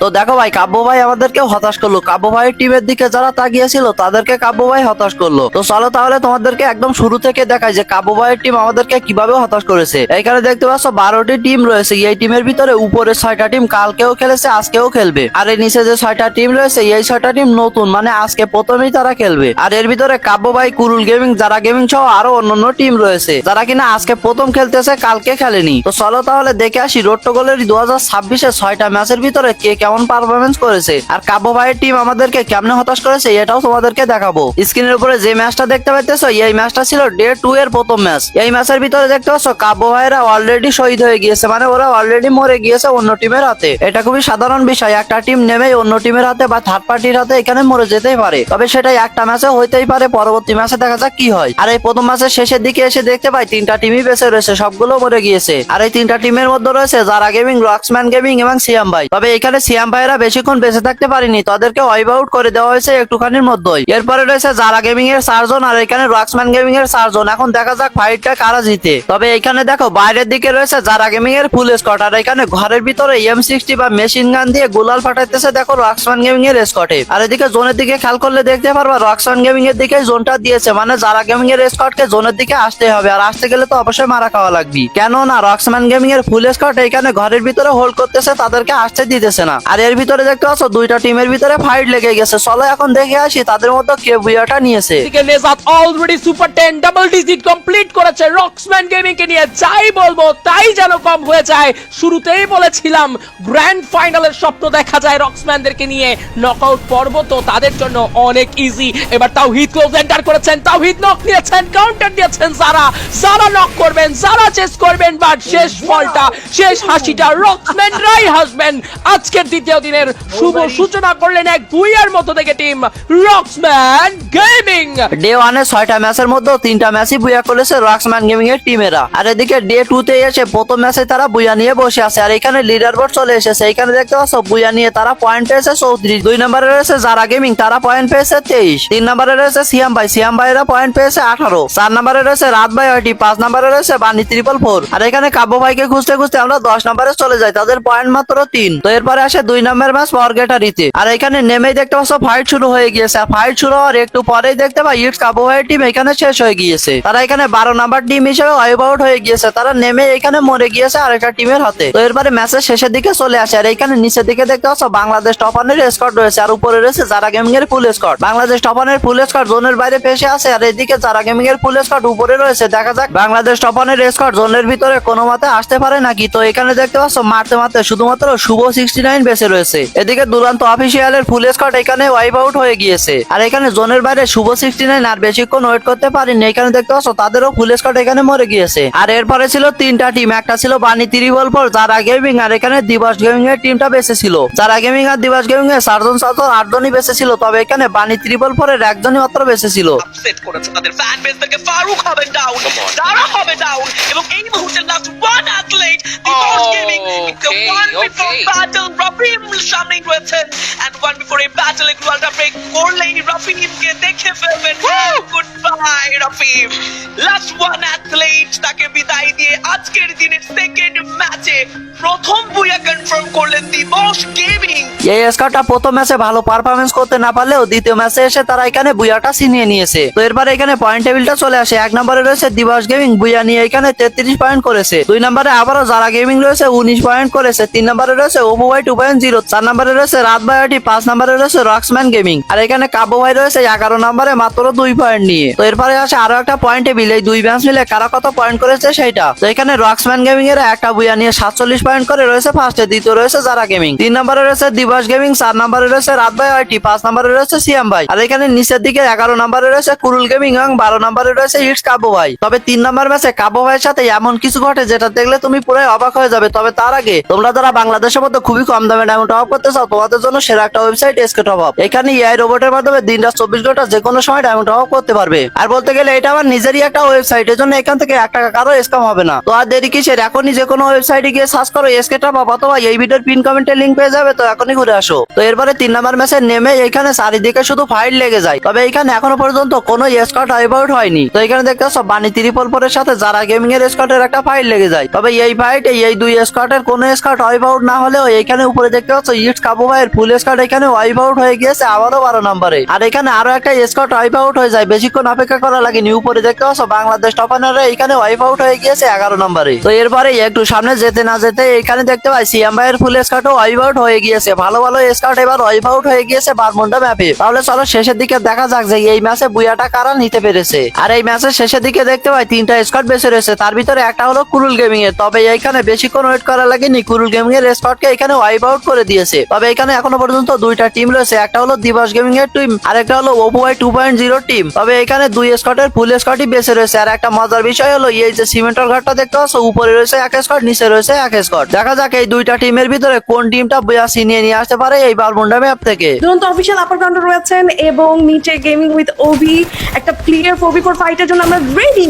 তো দেখো ভাই কাব্য ভাই আমাদেরকে হতাশ করলো, কাব্য ভাইয়ের টিমের দিকে যারা তাকিয়েছিল তাদেরকে কাব্য ভাই হতাশ করলো। তো চলো তাহলে তোমাদেরকে একদম শুরু থেকে দেখাই যে কাব্য ভাইয়ের টিম আমাদেরকে কিভাবে হতাশ করেছে। এখানে দেখতে পাচ্ছ 12টি টিম রয়েছে, এই টিমের ভিতরে উপরে 6টা টিম কালকেও খেলেছে, আজকেও খেলবে। আর এর নিচে যে 6টা টিম রয়েছে এই 6টা টিম নতুন, মানে আজকে প্রথমেই তারা খেলবে। আর এর ভিতরে কাব্য ভাই, কুরুল গেমিং, যারা গেমিং সহ আরো অন্যান্য টিম রয়েছে যারা কিনা আজকে প্রথম খেলতেছে, কালকে খেলেনি। তো চলো তাহলে দেখে আসি রোড টু গোলারি 2026-এর 6টা ম্যাচের ভিতরে কে কেমন পারফরমেন্স করেছে আর কাব্য ভাইয়ের টিম আমাদেরকে কেমনে হতাশ করেছে এটাও তোমাদেরকে দেখাবো। স্ক্রিনের উপরে যে ম্যাচটা দেখতে পাইতেছো এই ম্যাচটা ছিল ডে 2 এর প্রথম ম্যাচ। এই ম্যাচের ভিতরে দেখতে পাচ্ছ কাব্য ভাইয়েরা অলরেডি শহীদ হয়ে গিয়েছে, মানে ওরা অলরেডি মরে গিয়েছে অন্য টিমের হাতে। এটা খুবই সাধারণ বিষয়, একটা টিম নেমেই অন্য টিমের হাতে বা থার্ড পার্টির হাতে এখানে মরে যেতেই পারে, তবে সেটা একটা ম্যাচে হইতেই পারে, পরবর্তী ম্যাচে দেখা যাক কি হয়। আর এই প্রথম ম্যাচের শেষের দিকে এসে দেখতে পাই 3টা টিমই বেঁচে রয়েছে, সবগুলো মরে গিয়েছে। আর এই 3টা টিমের মধ্যে রয়েছে যারা গেমিং, রক্সম্যান গেমিং এবং সিয়াম ভাই। তবে এখানে সিয়াম ভাইরা বেশিক্ষণ বেঁচে থাকতে পারেনি, তাদেরকে ওয়াইপ আউট করে দেওয়া হয়েছে একটুখানির মধ্যেই। এরপরে রয়েছে যারা গেমিং এর 4 জন আর এখানে রক্সম্যান গেমিং এর 4 জন। এখন দেখা যাক ফাইটটা কারা জিতে। তবে এখানে দেখো বাইরের দিকে রয়েছে যারা গেমিং এর ফুল স্কোয়াড আর এখানে ঘরের ভিতরে M60 বা মেশিন গান দিয়ে গোলাল ফাটাইতেছে দেখো রক্সম্যান গেমিং এর স্কোয়াডে। আর এদিকে জোনের দিকে খেয়াল করলে দেখতে পারবা রক্সম্যান গেমিং এর দিকে জোনটা দিয়েছে, মানে যারা গেমিং এর স্কোয়াডকে জোনের দিকে আসতে হবে, আর আসতে গেলে তো অবশ্যই মারা খাওয়া লাগবে। কেন না রক্সম্যান গেমিং এর ফুল স্কোয়াড এখানে ঘরের ভিতরে হোল্ড করতেছে, তাদেরকে আসতে দিতেছে না। আর এর ভিতরে দেখতে পাচ্ছ 2টা টিমের ভিতরে ফাইট লেগে গেছে। চলো এখন দেখে আসি তাদের মধ্যে কে বুয়াটা নিয়েছে। নেজাত already super 10 double digit complete করেছে রক্সম্যান গেমিং কে নিয়ে। যাই বলবো তাই যেন কম হয়ে যায়। শুরুতেই বলেছিলাম গ্র্যান্ড ফাইনালের স্বপ্ন দেখা যায় রক্সম্যানদেরকে নিয়ে। নকআউট পর্ব তো তাদের জন্য অনেক ইজি। এবার তাওহিদ ক্লোজ এন্টার করেছেন, তাওহিদ নক নিয়েছেন, কাউন্টার দিয়েছেন যারা নক করবেন, যারা চেস করবেন, বাট শেষ ফলটা, শেষ হাসিটা রক্সম্যানরাই হাসবেন। আজকের দ্বিতীয় দিনের শুভ সূচনা করলেন এক বুইয়ার মতো থেকে টিম রক্সম্যান গেমিং। ডে 1 এর 6টা ম্যাচের মধ্যে 3টা ম্যাচই বুয়া করেছে রক্সম্যান গেমিং এর টিমেরা। আর এদিকে ডে 2 তে এসে প্রথম ম্যাচে তারা বুয়া নিয়ে বসে আছে। আর এখানে লিডার বোর্ড চলে এসেছে, এখানে দেখতে পাচ্ছ বুয়া নিয়ে তারা পয়েন্ট পেয়েছে 34। 2 নম্বরে রয়েছে যারা গেমিং, তারা পয়েন্ট পেয়েছে 23। 3 নম্বরে রয়েছে সিয়াম ভাই, সিয়াম ভাইরা পয়েন্ট পেয়েছে 18। 4 নম্বরে রয়েছে রাত ভাই 80। 5 নম্বরে রয়েছে বানি 444। আর এখানে কাব্য ভাইকে খুঁজতে খুঁজতে আমরা 10 নম্বরে চলে যাই, তাদের পয়েন্ট মাত্র 3। তো এরপরে আসে 2 নম্বর ম্যাচ ফরগেটারিতে। আর এখানে নেমেই দেখতে পাচ্ছ ফাইট শুরু হয়ে গিয়েছে। ফাইট শুরু হওয়ার একটু পরেই দেখতে পাই ইটস কাব্য ভাইয়ের টিম এখানে শেষ হয়ে গিয়েছে। তারা এখানে 12 নাম্বার টিম হিসেবে ওয়াইপ আউট হয়ে গিয়েছে, তারা নেমে এখানে মরে গিয়েছে আরেকটা টিমের হাতে। তো এরপরে ম্যাচের শেষের দিকে চলে আসে। আর এখানে নিচের দিকে দেখতে পাচ্ছ বাংলাদেশ টপানের স্কোয়াড রয়েছে, আর উপরে রয়েছে যারা গেমিং এর ফুল স্কোয়াড। বাংলাদেশ টপানের ফুল স্কোয়াড জোনের বাইরে পেশে আছে, আর এদিকে যারা গেমিং এর ফুল স্কোয়াড উপরে রয়েছে। দেখা যাক বাংলাদেশ টপানের স্কোয়াড জোনের ভিতরে কোনো মতে আসতে পারে নাকি। তো এখানে দেখতে পাচ্ছ মারতে মারতে শুধুমাত্র শুভ 69 বেঁচে রয়েছে। এদিকে দুরান্ত অফিসিয়ালের ফুল স্কোয়াড এখানে ওয়াইপ আউট হয়ে গিয়েছে। আর এখানে জোনের বাইরে শুভ 69 আর বেশিক্ষণ ওয়েট করতে পারেনি, এখানে দেখতে পাচ্ছ তাদেরও ফুল স্কোয়াড এখানে মরে গিয়েছে। আর এরপরে ছিল 3টা টিম, একটা ছিল বানি 344, যারা গেমিং, আর এখানে দিবস গেমিং এর টিমটা বেঁচে ছিল। যারা গেমিং আর দিবস গেমিং এর 4 জন 8 জনই বেঁচে ছিল, তবে এখানে বানি 344 এর একজনই মাত্র বেঁচে ছিল। আপসেট করেছে তাদের ফ্যান বেস থেকে। ফারুক হবে ডাউন, যারা হবে ডাউন, এবং এই মুহূর্তে লাস্ট ওয়ান অ্যাথলেট দিবস গেমিং ওয়ান বিফোর ব্যাটল রাফিম সামনে রয়েছে। এন্ড ওয়ান বিফোর এই ব্যাটল একটু আলট্রা ব্রেক করলেই রাফিমকে দেখে ফেলবেন। Good bye রাফিম। Last one athlete, তাকে বিদায় দিয়ে আজকের দিনের সেকেন্ড ম্যাচে প্রথম বুয়া কনফার্ম করলেন দিবস গেমিং। এই স্কোয়াডটা প্রথম ম্যাচে ভালো পারফরমেন্স করতে না পারলেও দ্বিতীয় ম্যাচে এসে তারা এখানে বুয়াটা ছিনিয়ে নিয়েছে। তো এরপরে এখানে পয়েন্ট টেবিলটা চলে আসে। 1 নম্বরে রয়েছে দিবস গেমিং, বুয়া নিয়ে এখানে 33 পয়েন্ট করেছে। 2 নম্বরে আবারও যারা গেমিং রয়েছে 19 পয়েন্ট করেছে। 3 নম্বরে রয়েছে ওপো ভাই 2.0। 4 নম্বরে রয়েছে রাত ভাই 80। 5 নম্বরে রয়েছে রক্সম্যান গেমিং, আর এখানে কাব্য ভাই রয়েছে 11 নম্বরে মাত্র 2 পয়েন্ট নিয়ে। তো এরপরে আসে আরো একটা পয়েন্ট টেবিল, এই 2 ম্যাচ মিলে কারা কত পয়েন্ট করেছে সেটা। তো এখানে রক্সম্যান গেমিং এর একটা বুয়া নিয়ে 47 পয়েন্ট করে রয়েছে ফার্স্টে, দ্বিতীয় রয়েছে যারা গেমিং। 3 নম্বরে রয়েছে দিবস গেমিং, 4 নম্বরে রয়েছে রাত ভাই 80। 5 নম্বরে রয়েছে সিয়াম ভাই, আর এখানে নিচের দিকে 11 নম্বরে রয়েছে কুরুল গেমিং এবং 12 নম্বরে রয়েছে ইটস কাব্য ভাই। তবে 3 নম্বর ম্যাচে কাব্য ভাইয়ের সাথে এমন কিছু ঘটে যেটা দেখলে তুমি পুরাই অবাক হয়ে যাবে। তবে তার আগে তোমরা যারা বাংলাদেশের মধ্যে খুবই কম দামে ডায়মন্ড টপ আপ করতে চাও, তোমাদের জন্য সেরা একটা ওয়েবসাইট এসকে টপ আপ। এখানে এআই রোবটের মাধ্যমে দিন রাত 24 ঘন্টা যে কোনো সময় ডায়মন্ড টপ আপ করতে পারবে। আর বলতে গেলে এটা আমার নিজেরই একটা ওয়েবসাইট, এর জন্য এখান থেকে 1 টাকা কারো স্ক্যাম হবে না। তো আর দেরি কিসের, এখনই যে কোনো ওয়েবসাইটে গিয়ে সার্চ করো এসকে টপ আপ অথবা এই ভিডিওর পিন কমেন্টে লিংক পেয়ে যাবে, তো এখনই ঘুরে আসো। তো এরপরে 3 নাম্বার ম্যাচে নেমে এখানে চারিদিকে শুধু ফাইট লেগে যায়, তবে এখানে এখনো পর্যন্ত কোনো স্কট ওয়াইপ আউট হয়নি। তো এখানে দেখতে পাচ্ছ বানি ত্রিপলপুরের সাথে যারা গেমিং এর স্কটের একটা ফাইট লেগে যায়, তবে এই ফাইটে এই দুই স্কটের কোনো স্কট ওয়াইপ আউট না হলেও এখানে উপরে দেখতে পাচ্ছ ইটস কাবু ভাইয়ের ফুল স্কট এখানে ওয়াইপ আউট হয়ে গিয়েছে আবারও 12 নম্বরে। আর এখানে আরো একটা স্কট ওয়াইপ আউট হয়ে যায়, বেশিক্ষণ অপেক্ষা করা লাগেনি। উপরে দেখতে পাচ্ছ বাংলাদেশ টপানাররা এখানে ওয়াইপ আউট হয়ে গিয়েছে 11 নম্বরে। তো এরপরে একটু সামনে যেতে না যেতে এখানে দেখতে পাই সিয়াম ভাইয়ের ফুল স্কটও ওয়াইপ আউট হয়ে গিয়েছে। ভালো ভালো স্কট এবার ওয়াইপ আউট হয়ে গিয়েছে বারমুন্ডা ম্যাপে। তাহলে চলো শেষের দিকে দেখা যাক যে এই ম্যাচে বুয়াটা কারা নিতে পেরেছে। আর এই ম্যাচের শেষের দিকে দেখতে পাই 3টা স্কট বেঁচে রয়েছে, তার ভিতরে একটা হলো কুরুল গেমিং এর। তবে এইখানে বেশিক্ষণ ওয়েট করা লাগেনি, কুরুল গেমিং এর স্কটকে এখানে ওয়াইপ আউট করে দিয়েছে। তবে এখানে এখনো পর্যন্ত 2টা টিম রয়েছে, একটা হলো দিবস গেমিং এর টিম আর একটা হলো ওপো ওয়াই 2.0 টিম। তবে এখানে 2 স্কটের ফুল স্কটই বেঁচে রয়েছে। আর একটা মজার বিষয় হলো এই যে সিমেন্টের ঘরটা দেখতে পাচ্ছ, উপরে রয়েছে 1 স্কট, নিচে রয়েছে 1 স্কট। দেখা যাক এই 2টা টিমের ভিতরে কোন টিমটা বুয়া ছিনিয়ে নিয়ে আসতে পারে এই বারমুন্ডা ম্যাপ থেকে। দুরন্ত অফিসিয়াল আপার গ্রাউন্ডে রয়েছেন এবং নিচে গেমিং উইথ ওবি একটা প্লেয়ার 4v4 ফাইটের জন্য আমরা রেডি।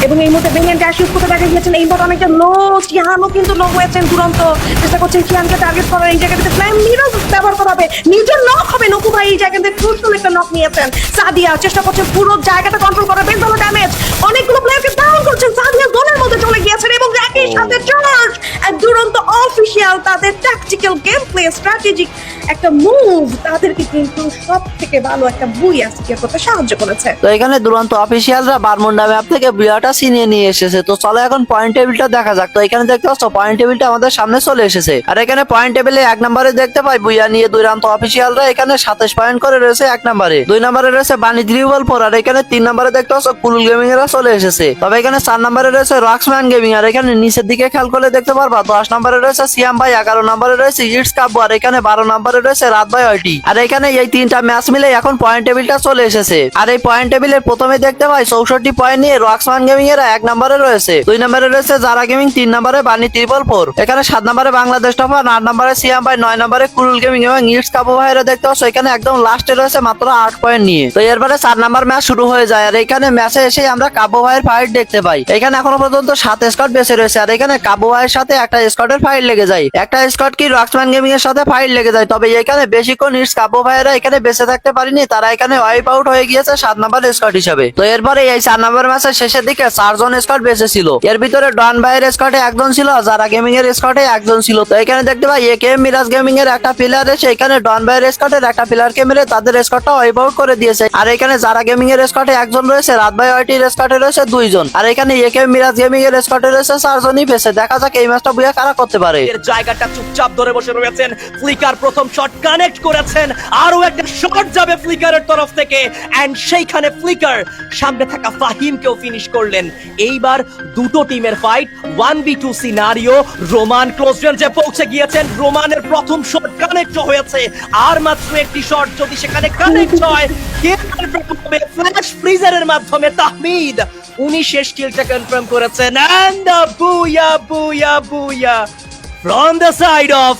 এবং এই মুহূর্তে বেনিয়ান ড্যাশ ইউজ করতে দেখা গিয়েছেন, এই মুহূর্তে অনেকটা লো, চিহানও কিন্তু লো হয়েছেন। দুরন্ত চেষ্টা করছেন চিহানকে টার্গেট করার, এই জায়গাটাতে ফ্ল্যাম মিরর ব্যবহার করা হবে, নিজের নক হবে। নকু ভাই এই জায়গাতে ক্রুশাল একটা নক নিয়েছেন। সাদিয়া চেষ্টা করছেন পুরো জায়গাটা কন্ট্রোল করার, বেশ ভালো ড্যামেজ, অনেকগুলো প্লেয়ারকে ডাউন করছেন। সাদিয়া জোনের মধ্যে চলে গিয়েছেন এবং একই সাথে চার্জ। আর দুরন্ত অফিসিয়াল তাদের ট্যাকটিক্যাল গেম প্লে স্ট্র্যাটেজিক একটা মুভ তাদেরকে কিন্তু সব থেকে ভালো একটা বুইয়া সিকিউর করতে সাহায্য করেছে। তো এখানে দুরন্ত অফিসিয়ালরা বারমুন্ডা ম্যাপ থেকে বুয়াটা ছিনিয়ে নিয়ে এসেছে। তো চলো এখন পয়েন্ট টেবিলটা দেখা যাক। তো এখানে দেখতে পাচ্ছ পয়েন্ট টেবিলটা আমাদের সামনে চলে এসেছে। আর এখানে পয়েন্ট টেবিলে 1 নম্বরে দেখতে পাই বুইয়া নিয়ে দুরন্ত অফিসিয়ালরা এখানে 27 পয়েন্ট করে রয়েছে 1 নম্বরে। 2 নম্বরে রয়েছে বানি ত্রিপলপুর। আর এখানে 3 নম্বরে দেখতে পাচ্ছ কুরুল গেমিং এরা চলে এসেছে। তবে এখানে 4 নম্বরে রয়েছে রক্সম্যান গেমিং। আর এখানে নিচের দিকে খেয়াল করলে দেখতে পারবা 10 নম্বরে রয়েছে সিয়াম ভাই, 11 নম্বরে রয়েছে ইটস কাবু, আর এখানে 12 নম্বরে রয়েছে রাত ভাই ওয়াইটি। আর এখানে এই 3টা ম্যাচ মিলে এখন পয়েন্ট টেবিলটা চলে এসেছে। আর এই পয়েন্ট টেবিলের প্রথমে দেখতে পাই 64 পয়েন্ট নিয়ে রক্সম্যান গেমিং এরা 1 নম্বরে রয়েছে। 2 নম্বরে রয়েছে যারা গেমিং, 3 নম্বরে বানি ত্রিপলপুর। এখানে 7 নম্বরে বাংলাদেশ টপার, 8 নম্বরে সিয়াম ভাই, 9 নম্বরে কুরুল গেমিং এবং ইটস কাবু ভাইরা দেখতে পাচ্ছ এখানে একদম লাস্টে রয়েছে মাত্র 8 পয়েন্ট নিয়ে। তো এরপরে 4 নম্বর ম্যাচ শুরু হয়ে যায়। আর এখানে ম্যাচে এসে আমরা কাবু ভাইয়ের ফাইট দেখতে পাই। এখানে এখনো পর্যন্ত 7 স্কট বেঁচে রয়েছে। আর এখানে কাবু ভাইয়ের সাথে একটা স্কটের ফাইট লেগে যায়, একটা স্কট কি রক্সম্যান গেমিং এর সাথে ফাইট লেগে যায়। তবে এখানে বেশিক্ষণ ইটস কাবু ভাইয়েরা এখানে বেঁচে থাকতে পারেনি, তারা এখানে ওয়াইপ আউট হয়ে গিয়েছে 7 নম্বর স্কট হিসেবে। তো এরপরে এই 4 নম্বর ম্যাচের শেষের দিকে 4 জন স্কট বেঁচে ছিল। এর ভিতরে ডন ভাইয়ের স্কটে 1 জন ছিল, যারা গেমিং এর স্কটে 1 জন ছিল। তো এখানে দেখতে পাই একেএম মিরাজ গেমিং এর একটা প্লেয়ার এসে এখানে ডন ভাইয়ের স্কটের একটা প্লেয়ারকে মেরে তাদের স্কটটা ওয়াইপ আউট করে দিয়েছে। আর এখানে যারা গেমিং এর স্কটে 1 জন রয়েছে, রাত ভাই ওয়াইটির স্কটে রয়েছে 2 জন। আর এখানে একেএম মিরাজ গেমিং এর স্কটে রয়েছে 4 জনই বেঁচে। দেখা যাক এই ম্যাচটা বুয়া কারা করতে পারে। এর জায়গাটা চুপচাপ ধরে বসে রয়েছেন। ফ্লিকার প্রথম শট কানেক্ট করেছেন, আরো একটা শট যাবে ফ্লিকারের তরফ থেকে, এন্ড সেইখানে ফ্লিকার সামনে থাকা ফাহিমকেও ফিনিশ করলেন। এইবার দুটো টিমের fight, 1v2 scenario. Roman close রেঞ্জে পৌঁছে গিয়েছেন, রোমানের প্রথম শট কানেক্ট হয়েছে, আর মাত্র একটি শট যদি সেখানে কানেক্ট হয়, ফ্ল্যাশ ফ্রিজারের মাধ্যমে তাহমিদ উনি শেষ কিলটা কনফার্ম করেছেন। এন্ড বুয়া বুয়া বুয়া from the side of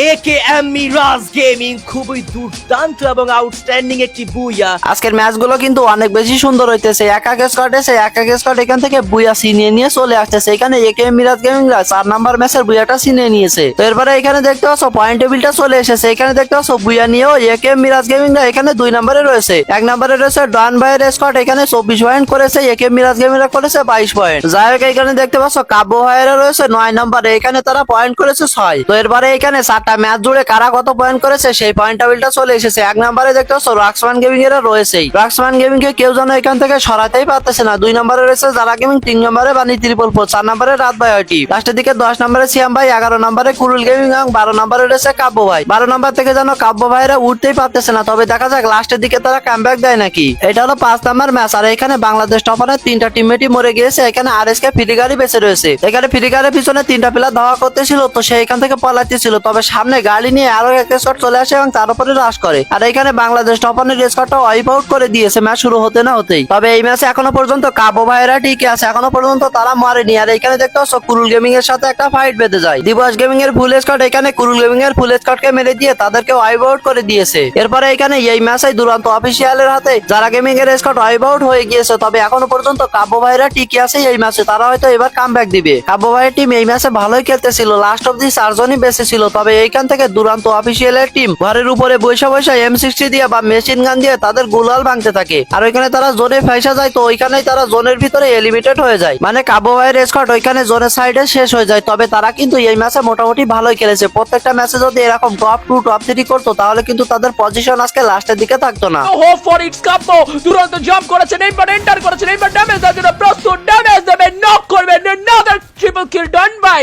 AKM Miraj gaming. খুবই দুর্দান্ত এবং আউটস্ট্যান্ডিং একটি বুয়া। আজকের ম্যাচগুলো কিন্তু অনেক বেশি সুন্দর হইতেছে। এক স্কট এসে এক স্কট এখান থেকে বুয়া ছিনিয়ে নিয়ে চলে আসতেছে। এখানে একেএম মিরাজ গেমিংরা 4 নাম্বার ম্যাচের বুয়াটা ছিনিয়ে নিয়েছে। তো এরপরে এখানে দেখতে পাচ্ছ পয়েন্ট টেবিলটা চলে এসেছে। এখানে দেখতে পাচ্ছ বুয়া নিয়েও একেএম মিরাজ গেমিংরা এখানে 2 নম্বরে রয়েছে। 1 নম্বরে রয়েছে ডন ভাইয়ের স্কট, এখানে 24 পয়েন্ট করেছে, একেএম মিরাজ গেমিংরা করেছে 22 পয়েন্ট। যাই হোক এখানে দেখতে পাচ্ছ কাব্য ভাইয়েরা রয়েছে 9 নম্বরে, এখানে তারা পয়েন্ট করেছে 6। তো এরপরে এখানে 4টা ম্যাচ জুড়ে কারা কত পয়েন্ট করেছে সেই পয়েন্ট টেবিলটা চলে এসেছে। 1 নম্বরে দেখতে পাচ্ছ রক্সম্যান গেমিং এরা রয়েছেই। রক্সম্যান গেমিং কে কেউ যেন এখান থেকে সরাতেই পারতেছে না। 2 নম্বরে রয়েছে যারা গেমিং, 3 নম্বরে বানি ত্রিপলপুর, 4 নম্বরে রাত ভাই ওয়াইটি, লাস্টের দিকে 10 নম্বরে সিয়াম ভাই, 11 নম্বরে কুরুল গেমিং এবং 12 নম্বরে রয়েছে কাব্য ভাই। 12 নম্বর থেকে যেন কাব্য ভাইরা উঠতেই পারতেছে না। তবে দেখা যাক লাস্টের দিকে তারা কামব্যাক দেয় নাকি। এটা হলো 5 নম্বর ম্যাচ। আর এখানে বাংলাদেশ টপারের 3টা টিমমেটই মরে গিয়েছে। এখানে আরএসকে ফ্রিগারই বেঁচে রয়েছে। এখানে ফ্রিগারের পিছনে 3টা প্লেয়ার ধাওয়া করতেছিল, তো সে এখান থেকে পলাইতেছিল। তবে সামনে গাড়ি নিয়ে আরো এক স্কোয়াড চলে আসে এবং তার উপরে রাশ করে। আর এখানে বাংলাদেশ টপানের স্কোয়াডটা ওয়াইপ আউট করে দিয়েছে ম্যাচ শুরু হতে না হতেই। তবে এই ম্যাচে এখনো পর্যন্ত কাবো ভাইয়েরা টিকে আছে, এখনো পর্যন্ত তারা মরেনি। আর এখানে দেখতে পাচ্ছ কুরুল গেমিং এর সাথে একটা ফাইট বেঁধে যায়। দিবস গেমিং এর ফুল স্কোয়াড এখানে কুরুল গেমিং এর ফুল স্কোয়াডকে মেরে দিয়ে তাদেরকে ওয়াইপ আউট করে দিয়েছে। এরপরে এখানে এই ম্যাচে দুরান্ত অফিসিয়ালের হাতে যারা গেমিং এর স্কোয়াড ওয়াইপ আউট হয়ে গিয়েছে। তবে এখনো পর্যন্ত কাবো ভাইয়েরা টিকে আছে এই ম্যাচে, তারা হয়তো এবার কামব্যাক দিবে। কাবো ভাইয়ের টিম এই ম্যাচে ভালোই খেলতেছিল, লাস্ট অব্দি 4 জনই বেঁচে ছিল। তবে এইখান থেকে দুরান্ত অফিসিয়ালের টিম ঘরের উপরে বৈশা বৈশা M60 দিয়ে বা মেশিন গান দিয়ে তাদের গুলাল ভাঙতে থাকে। আর ওইখানে তারা জোনে ফাইসা যায়, তো ওইখানেই তারা জোনের ভিতরে এলিমিনেটেড হয়ে যায়, মানে কাবো ভাইয়ের স্কোয়াড ওইখানে জোনের সাইডে শেষ হয়ে যায়। তবে তারা কিন্তু এই ম্যাচে মোটামুটি ভালোই খেলেছে। প্রত্যেকটা ম্যাচে যদি এরকম টপ 2 টপ 3 করতো তাহলে কিন্তু তাদের পজিশন আজকে লাস্টের দিকে থাকতো না। হোপ ফর ইটস কাপো দুরন্ত জাম্প করেছেন, এইবার এন্টার করেছেন, এইবার ড্যামেজ দেওয়ার জন্য প্রস্তুত, ড্যামেজ দেবেন, নক করবেন, another triple kill done by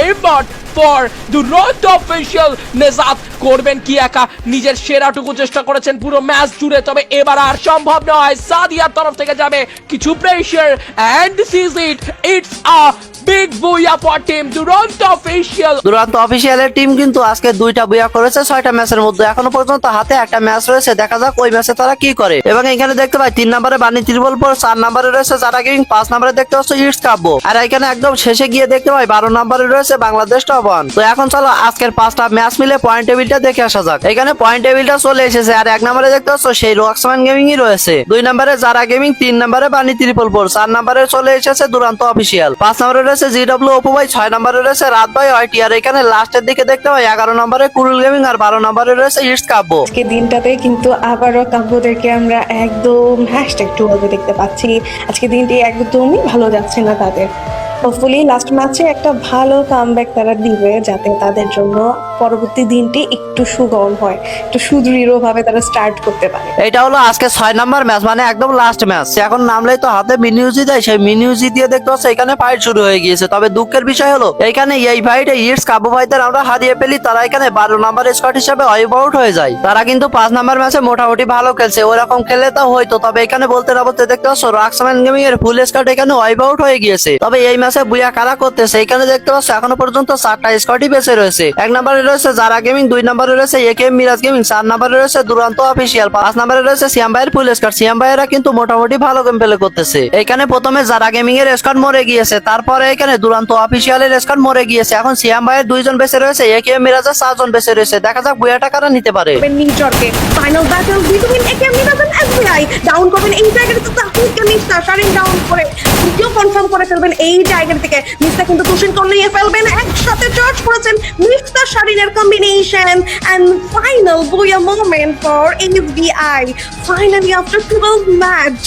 এইবার ফর দুরন্ত অফিশিয়াল। নেজাত করবেন কি একা, নিজের সেরাটুকু চেষ্টা করেছেন পুরো ম্যাচ জুড়ে, তবে এবার আর সম্ভব নয়। সাদিয়ার তরফ থেকে যাবে কিছু pressure and this is it, it's a big Booyah for team Duronto official. Duronto অফিসিয়ালের টিম কিন্তু আজকে 2টা বুয়া করেছে 6টা ম্যাচের মধ্যে। এখনো পর্যন্ত হাতে একটা ম্যাচ রয়েছে, দেখা যাক ওই ম্যাচে তারা কি করে। এবং এখানে দেখতে পাই 3 নম্বরে বানি ত্রিপল ফোর, 4 নম্বরে রয়েছে যারা গেমিং, 5 নম্বরে দেখতে পাচ্ছ ইটস কাব্য। আর এখানে একদম শেষে গিয়ে দেখতে পাই 12 নম্বরে রয়েছে বাংলাদেশ টপ 1। তো এখন চলো আজকের 5টা ম্যাচ মিলে পয়েন্ট টেবিলটা দেখে আসা যাক। এখানে পয়েন্ট টেবিলটা চলে এসেছে। আর 1 নম্বরে দেখতে পাচ্ছ সেই রক্সম্যান গেমিংই রয়েছে, 2 নম্বরে যারা গেমিং, 3 নম্বরে বানি ত্রিপল ফোর, 4 নম্বরে চলে এসেছে দুরান্ত অফিসিয়াল, 5 নম্বরে রয়েছে জিডব্লিউ অপু ভাই, 6 নম্বরে রয়েছে রাত ভাই ওয়াইটি। আর এখানে লাস্টের দিকে দেখতে পাই 11 নম্বরে কুরুল গেমিং আর 12 নম্বরে রয়েছে ইটস কাব্য। আজকে দিনটাতে কিন্তু আবারও কাব্যদেরকে আমরা একদম #12 দেখতে পাচ্ছি। আজকে দিনটি একদমই ভালো যাচ্ছে না তাদের। হোপফুলি লাস্ট ম্যাচে একটা ভালো কামব্যাক তারা দিবে, যাতে তাদের জন্য পরবর্তী দিনটি একটু সুগম হয়, একটু সুদৃঢ় ভাবে তারা স্টার্ট করতে পারে। এটা হলো আজকে 6 নম্বর ম্যাচ, মানে একদম লাস্ট ম্যাচ। এখন নামলেই তো হাতে মিনিউজি দেয়, সেই মিনিউজি দিয়ে দেখতে পাচ্ছ এখানে ফাইট শুরু হয়ে গিয়েছে। তবে দুঃখের বিষয় হলো এখানে এই ফাইটে ইটস কাবু ভাইদের আমরা হারিয়ে ফেলি, তারা এখানে 12 নম্বর স্কোয়াড হিসেবে ওয়াইপ আউট হয়ে যায়। তারা কিন্তু 5 নম্বর ম্যাচে মোটামুটি ভালো খেলছে, ওরকম খেলে তো হয়তো। তবে এখানে বলতে না বলতে দেখতে পাচ্ছ রক্সম্যান গেমিং এর ফুল স্কোয়াড এখানে ওয়াইপ আউট হয়ে গিয়েছে। তবে এই ম্যাচে বুয়া কারা করতেছে, এখানে দেখতে পাচ্ছ এখনো পর্যন্ত 4টা স্কোয়াডই বেঁচে রয়েছে। 1 নম্বরে রয়েছে যারা গেমিং, 2 নম্বরে রয়েছে একেএম মিরাজ গেমিং, 4 নম্বরে রয়েছে দুরান্ত অফিসিয়াল, 5 নম্বরে রয়েছে সিয়াম ভাইয়ের ফুল স্কোয়াড। সিয়াম ভাইয়েরা কিন্তু মোটামুটি ভালো গেম প্লে করতেছে। এখানে প্রথমে যারা গেমিং এর স্কোয়াড মরে গিয়েছে, তারপরে এখানে দুরান্ত অফিসিয়ালের স্কোয়াড মরে গিয়েছে। এখন সিয়াম ভাইয়ের 2 জন বেঁচে রয়েছে, একেএম মিরাজের 4 জন বেঁচে রয়েছে। দেখা যাক বুয়াটা কারা নিতে পারে। নিউজর্কে final battle between AKM Miraj and SBI. Down করবেন এই জায়গাটা তো তাহলে মিস্টার শারিং ডাউন করে ভিডিও কনফার্ম করে ফেলবেন এই জায়গা থেকে। মিস্টার কিন্তু তুষিন নিয়ে ফেলবেন, একসাথে চার্জ করেছেন মিস্টার শারিনের কম্বিনেশন এন্ড ফাইনাল বুয়া moment for SBI. Finally after 12 match,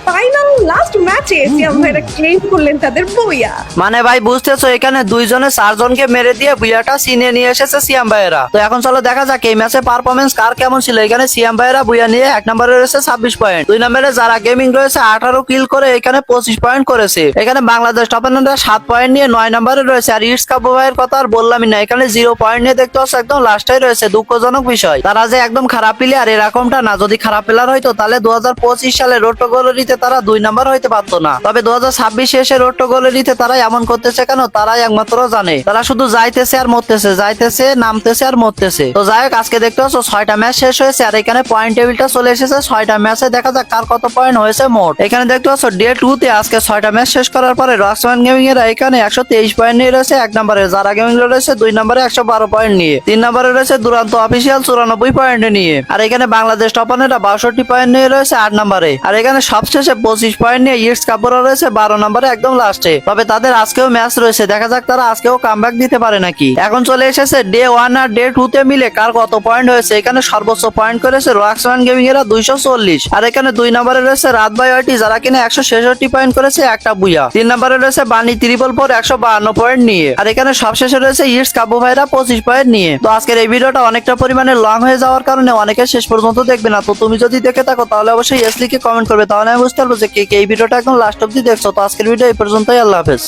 final last ম্যাচে সিয়াম ভাইরা ক্লেম করলেন তাদের বুয়া। মানে ভাই বুঝতেছো এখানে 2 জনে 4 জনকে মেরে দিয়ে বুয়াটা সিনে নিয়ে এসেছে সিয়াম ভাইয়েরা। তো এখন চলো দেখা যাক এই ম্যাচে পারফরমেন্স কার কেমন ছিল। এখানে সিয়াম ভাইয়েরা বুয়া নিয়ে 1 নম্বরে রয়েছে 26 পয়েন্ট, 2 নম্বরে যারা গেমিং রয়েছে 18 কিল করে এখানে 25 পয়েন্ট করেছে। এখানে বাংলাদেশ টপাররা 7 পয়েন্ট নিয়ে 9 নম্বরে রয়েছে। আর ইটস কাব্য ভাইয়ের কথা আর বললামই না, এখানে 0 পয়েন্ট নিয়ে দেখতে পাচ্ছ একদম লাস্টে রয়েছে। দুঃখজনক বিষয়, তারা যে একদম খারাপ প্লেয়ার এরকমটা না। যদি খারাপ প্লেয়ার হয়তো তাহলে 2025 সালে রোড টু গ্লোরিতে তারা 2 নম্বর হইতে পারতো না। তবে 2026 এসে রোড টু গ্লোরিতে তারা এমন করতেছে কেন, তারাই একমাত্র জানে। তারা শুধু যাইতেছে আর মরতেছে, যাইতেছে নামতেছে আর মরতেছে। তো যাই হোক, আজকে দেখতে পাচ্ছ 6টা ম্যাচ শেষ হয়েছে। আর এখানে পয়েন্ট টেবিলটা চলে এসেছে 6টা ম্যাচে। দেখা যাক কার কত পয়েন্ট হয়েছে মোট। এখানে দেখতে পাচ্ছ ডে 2 তে আজকে 6টা ম্যাচ শেষ করার পরে রক্সম্যান গেমিং এর এখানে 123 পয়েন্ট নিয়ে রয়েছে 1 নম্বরে, যারা গেমিং রয়েছে 2 নম্বরে 112 পয়েন্ট নিয়ে, 3 নম্বরে রয়েছে দুরান্ত অফিসিয়াল 94 পয়েন্ট নিয়ে। আর এখানে বাংলাদেশ টপাররা 62 পয়েন্ট নিয়ে রয়েছে 8 নম্বরে। আর এখানে সবশেষে 25 পয়েন্ট নিয়ে ইটস কাব্যরা রয়েছে 12 নম্বরে একদম লাস্টে। তবে তাদের আজকেও ম্যাচ রয়েছে, দেখা যাক তারা আজকেও কামব্যাক দিতে পারে নাকি। এখন চলে এসেছে ডে 1 আর ডে 2 তে মিলে কার কত পয়েন্ট হয়েছে। এখানে সর্বোচ্চ পয়েন্ট করেছে রক্সম্যান গেমিং এরা 240। আর এখানে 2 নম্বরে রয়েছে রাত ভাই ওয়াইটি, যারা কিনা 166 পয়েন্ট করেছে একটা বুয়া। 3 নম্বরে রয়েছে বানি ত্রিপল ফোর 152 পয়েন্ট নিয়ে। আর এখানে সবশেষে রয়েছে ইটস কাব্য ভাইরা 25 পয়েন্ট নিয়ে। তো আজকের এই ভিডিওটা অনেকটা পরিমাণে লং হয়ে যাওয়ার কারণে অনেকে শেষ পর্যন্ত দেখবে না। তো তুমি যদি দেখে থাকো তাহলে অবশ্যই এস লিখে কমেন্ট করবে, তাহলে আমি বুঝতে পারবো যে কে এই ভিডিওটা একদম লাস্ট অব্দি দেখছো। তো আজকের ভিডিও এই পর্যন্তই, আল্লাহ হাফেজ।